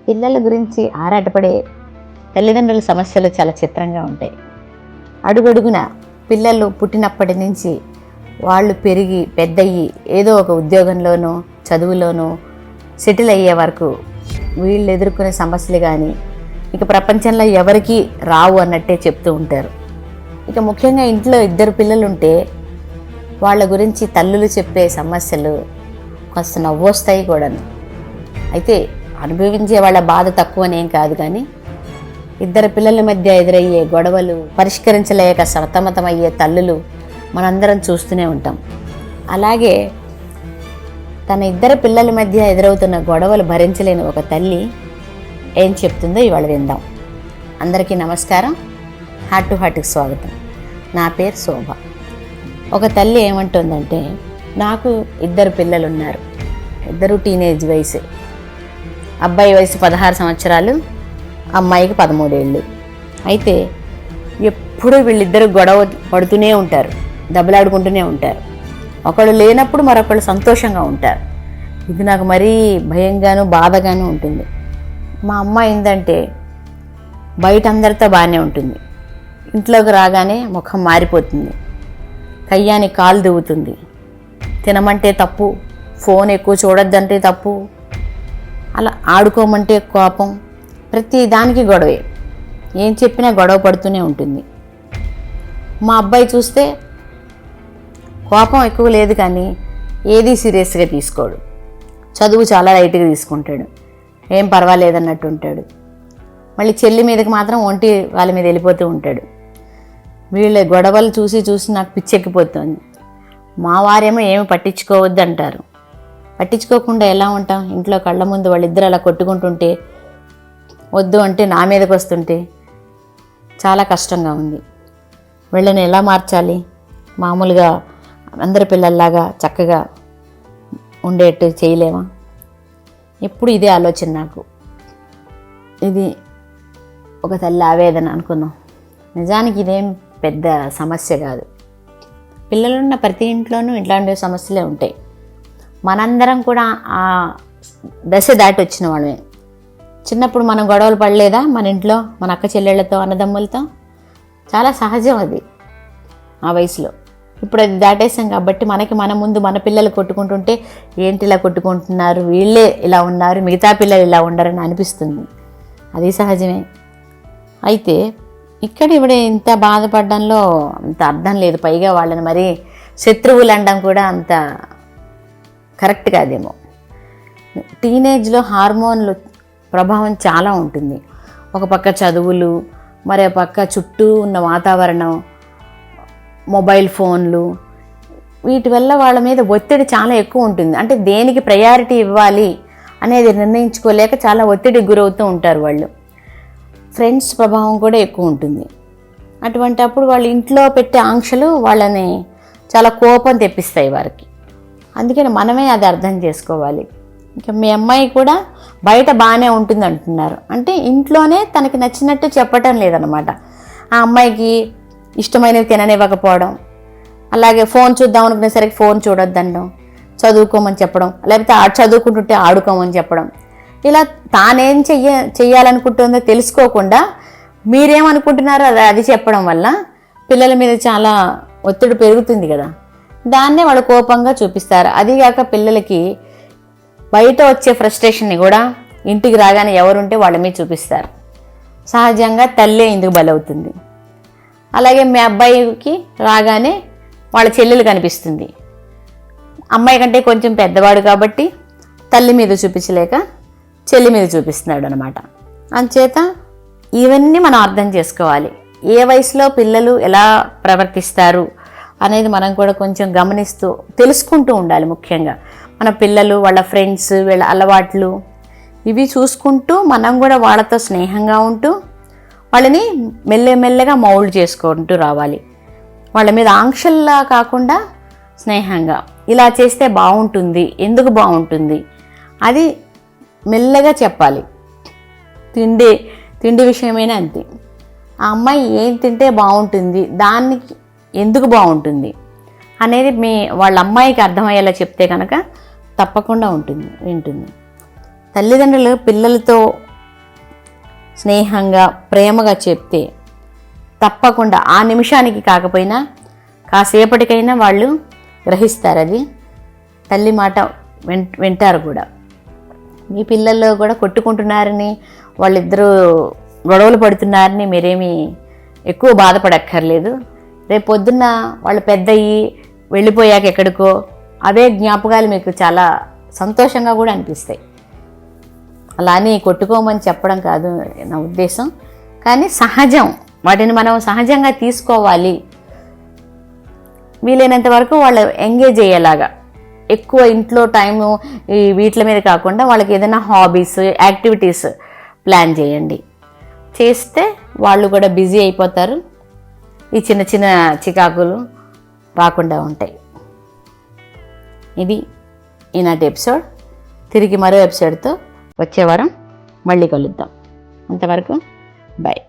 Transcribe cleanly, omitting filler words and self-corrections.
పిల్లల గురించి ఆరాటపడే తల్లిదండ్రుల సమస్యలు చాలా చిత్రంగా ఉంటాయి. అడుగడుగున పిల్లలు పుట్టినప్పటి నుంచి వాళ్ళు పెరిగి పెద్దయ్యి ఏదో ఒక ఉద్యోగంలోనో చదువులోనో సెటిల్ అయ్యే వరకు వీళ్ళు ఎదుర్కొనే సమస్యలు కానీ ఇక ప్రపంచంలో ఎవరికీ రావు అన్నట్టే చెప్తూ ఉంటారు. ఇక ముఖ్యంగా ఇంట్లో 2 పిల్లలు ఉంటే వాళ్ళ గురించి తల్లులు చెప్పే సమస్యలు కాస్త నవ్వొస్తాయి కూడాను. అయితే అనుభవించే వాళ్ళ బాధ తక్కువనేం కాదు, కానీ 2 పిల్లల మధ్య ఎదురయ్యే గొడవలు పరిష్కరించలేక సతమతమయ్యే తల్లులు మనందరం చూస్తూనే ఉంటాం. అలాగే తన 2 పిల్లల మధ్య ఎదురవుతున్న గొడవలు భరించలేని ఒక తల్లి ఏం చెప్తుందో ఇవాళ విందాం. అందరికీ నమస్కారం, హార్ట్ టు హార్ట్కి స్వాగతం. నా పేరు శోభ. ఒక తల్లి ఏమంటుందంటే, నాకు 2 పిల్లలు ఉన్నారు, 2 టీనేజ్ వయసు. అబ్బాయి వయసు 16 సంవత్సరాలు, అమ్మాయికి 13 ఏళ్ళు. అయితే ఎప్పుడూ వీళ్ళిద్దరూ గొడవ పడుతూనే ఉంటారు, దెబ్బలాడుకుంటూనే ఉంటారు. ఒకళ్ళు లేనప్పుడు మరొకళ్ళు సంతోషంగా ఉంటారు. ఇది నాకు మరీ భయంగాను బాధగాను ఉంటుంది. మా అమ్మ ఏంటంటే బయట అందరితో బాగానే ఉంటుంది, ఇంట్లోకి రాగానే ముఖం మారిపోతుంది, కయ్యాని కాలు దువ్వుతుంది, తినమంటే తప్పు, ఫోన్ ఎక్కువ చూడొద్దంటే తప్పు, అలా ఆడుకోమంటే కోపం, ప్రతి దానికి గొడవే, ఏం చెప్పినా గొడవ పడుతూనే ఉంటుంది. మా అబ్బాయి చూస్తే కోపం ఎక్కువ లేదు, కానీ ఏది సీరియస్గా తీసుకోడు, చదువు చాలా లైట్గా తీసుకుంటాడు, ఏం పర్వాలేదన్నట్టు ఉంటాడు. మళ్ళీ చెల్లి మీదకి మాత్రం ఒంటి వాళ్ళ మీద వెళ్ళిపోతూ ఉంటాడు. వీళ్ళ గొడవలు చూసి చూసి నాకు పిచ్చెక్కిపోతుంది. మా వారేమో ఏమి పట్టించుకోవద్దు అంటారు. పట్టించుకోకుండా ఎలా ఉంటాం? ఇంట్లో కళ్ళ ముందు వాళ్ళిద్దరు అలా కొట్టుకుంటుంటే, వద్దు అంటే నా మీదకి వస్తుంటే చాలా కష్టంగా ఉంది. వీళ్ళని ఎలా మార్చాలి? మామూలుగా అందరి పిల్లల్లాగా చక్కగా ఉండేట్టు చేయలేమా? ఎప్పుడు ఇదే ఆలోచన నాకు. ఇది ఒక తల్లి ఆవేదన అనుకుందాం. నిజానికి ఇదేం పెద్ద సమస్య కాదు. పిల్లలున్న ప్రతి ఇంట్లోనూ ఇట్లాంటి సమస్యలే ఉంటాయి. మనందరం కూడా ఆ దశ దాటి వచ్చిన వాళ్ళమే. చిన్నప్పుడు మనం గొడవలు పడలేదా మన ఇంట్లో, మన అక్క చెల్లెళ్ళతో, అన్నదమ్ములతో? చాలా సహజం అది ఆ వయసులో. ఇప్పుడు అది దాటేసాం కాబట్టి మన ముందు మన పిల్లలు కొట్టుకుంటుంటే ఏంటి ఇలా కొట్టుకుంటున్నారు, వీళ్ళే ఇలా ఉన్నారు, మిగతా పిల్లలు ఇలా ఉండరని అనిపిస్తుంది. అది సహజమే. అయితే ఇక్కడ ఇంత బాధపడడంలో అంత అర్థం లేదు. పైగా వాళ్ళని మరీ శత్రువులు అనడం కూడా అంత కరెక్ట్ కాదేమో. టీనేజ్లో హార్మోన్లు ప్రభావం చాలా ఉంటుంది. ఒక పక్క చదువులు, మరో పక్క చుట్టూ ఉన్న వాతావరణం, మొబైల్ ఫోన్లు, వీటి వల్ల వాళ్ళ మీద ఒత్తిడి చాలా ఎక్కువ ఉంటుంది. అంటే దేనికి ప్రయారిటీ ఇవ్వాలి అనేది నిర్ణయించుకోలేక చాలా ఒత్తిడికి గురవుతూ ఉంటారు వాళ్ళు. ఫ్రెండ్స్ ప్రభావం కూడా ఎక్కువ ఉంటుంది. అటువంటి అప్పుడు వాళ్ళ ఇంట్లో పెట్టే ఆంక్షలు వాళ్ళని చాలా కోపం తెప్పిస్తాయి వారికి. అందుకని మనమే అది అర్థం చేసుకోవాలి. ఇంకా మీ అమ్మాయి కూడా బయట బాగానే ఉంటుంది అంటున్నారు, అంటే ఇంట్లోనే తనకి నచ్చినట్టు చెప్పటం లేదనమాట. ఆ అమ్మాయికి ఇష్టమైనవి తిననివ్వకపోవడం, అలాగే ఫోన్ చూద్దాం అనుకునేసరికి ఫోన్ చూడొద్దనడం, చదువుకోమని చెప్పడం, లేకపోతే చదువుకుంటుంటే ఆడుకోమని చెప్పడం, ఇలా తానేం చెయ్యాలనుకుంటుందో తెలుసుకోకుండా మీరేమనుకుంటున్నారో అది చెప్పడం వల్ల పిల్లల మీద చాలా ఒత్తిడి పెరుగుతుంది కదా. దాన్నే వాళ్ళు కోపంగా చూపిస్తారు. అదిగాక పిల్లలకి బయట వచ్చే ఫ్రస్ట్రేషన్ని కూడా ఇంటికి రాగానే ఎవరుంటే వాళ్ళ మీద చూపిస్తారు. సహజంగా తల్లే ఇందుకు బలవుతుంది. అలాగే మీ అబ్బాయికి రాగానే వాళ్ళ చెల్లెలు కనిపిస్తుంది. అమ్మాయి కంటే కొంచెం పెద్దవాడు కాబట్టి తల్లి మీద చూపించలేక చెల్లి మీద చూపిస్తున్నాడు అనమాట. అంచేత ఇవన్నీ మనం అర్థం చేసుకోవాలి. ఏ వయసులో పిల్లలు ఎలా ప్రవర్తిస్తారు అనేది మనం కూడా కొంచెం గమనిస్తూ తెలుసుకుంటూ ఉండాలి. ముఖ్యంగా మన పిల్లలు, వాళ్ళ ఫ్రెండ్స్, వీళ్ళ అలవాట్లు ఇవి చూసుకుంటూ మనం కూడా వాళ్ళతో స్నేహంగా ఉంటూ వాళ్ళని మెల్లమెల్లగా మౌల్డ్ చేసుకుంటూ రావాలి. వాళ్ళ మీద ఆంక్షల్లా కాకుండా స్నేహంగా ఇలా చేస్తే బాగుంటుంది, ఎందుకు బాగుంటుంది అది మెల్లగా చెప్పాలి. తిండి విషయమైనా అంతే. ఆ అమ్మాయి ఏం తింటే బాగుంటుంది, దానికి ఎందుకు బాగుంటుంది అనేది వాళ్ళ అమ్మాయికి అర్థమయ్యేలా చెప్తే కనుక తప్పకుండా వింటుంది. తల్లిదండ్రులు పిల్లలతో స్నేహంగా ప్రేమగా చెప్తే తప్పకుండా ఆ నిమిషానికి కాకపోయినా కాసేపటికైనా వాళ్ళు గ్రహిస్తారు. అది తల్లి మాట వింటారు కూడా. మీ పిల్లల్లో కూడా కొట్టుకుంటున్నారని, వాళ్ళిద్దరూ గొడవలు పడుతున్నారని మీరేమీ ఎక్కువ బాధపడక్కర్లేదు. రేపు పొద్దున్న వాళ్ళు పెద్దయ్యి వెళ్ళిపోయాక ఎక్కడికో అవే జ్ఞాపకాలు మీకు చాలా సంతోషంగా కూడా అనిపిస్తాయి. అలానే కొట్టుకోమని చెప్పడం కాదు నా ఉద్దేశం, కానీ సహజం, వాటిని మనం సహజంగా తీసుకోవాలి. వీలైనంత వరకు వాళ్ళు ఎంగేజ్ అయ్యేలాగా ఎక్కువ ఇంట్లో టైము ఈ వీటి మీద కాకుండా వాళ్ళకి ఏదైనా హాబీస్, యాక్టివిటీస్ ప్లాన్ చేయండి. చేస్తే వాళ్ళు కూడా బిజీ అయిపోతారు. ఈ చిన్న చిన్న చికాకులు రాకుండా ఉంటాయి. ఇది ఈనాటి ఎపిసోడ్. తిరిగి మరో ఎపిసోడ్తో వచ్చే వారం మళ్ళీ కలుద్దాం. అంతవరకు బాయ్.